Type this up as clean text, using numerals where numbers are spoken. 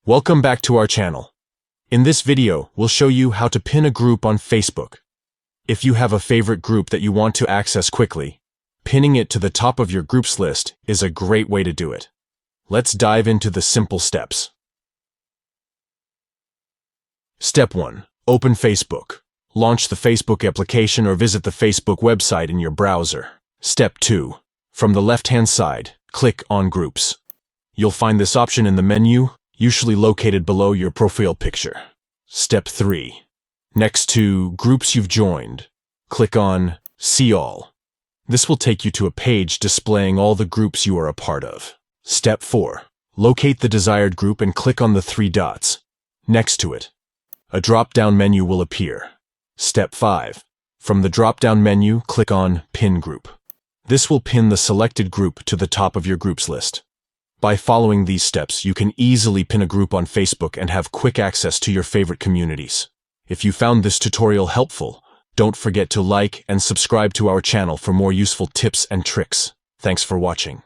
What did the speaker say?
Welcome back to our channel. In this video, we'll show you how to pin a group on Facebook. If you have a favorite group that you want to access quickly, pinning it to the top of your groups list is a great way to do it. Let's dive into the simple steps. Step 1. Open Facebook. Launch the Facebook application or visit the Facebook website in your browser. Step 2. From the left-hand side, click on Groups. You'll find this option in the menu, usually located below your profile picture. Step 3. Next to Groups you've joined, click on See All. This will take you to a page displaying all the groups you are a part of. Step 4. Locate the desired group and click on the 3 dots. Next to it, a drop-down menu will appear. Step 5. From the drop-down menu, click on Pin Group. This will pin the selected group to the top of your groups list. By following these steps, you can easily pin a group on Facebook and have quick access to your favorite communities. If you found this tutorial helpful, don't forget to like and subscribe to our channel for more useful tips and tricks. Thanks for watching.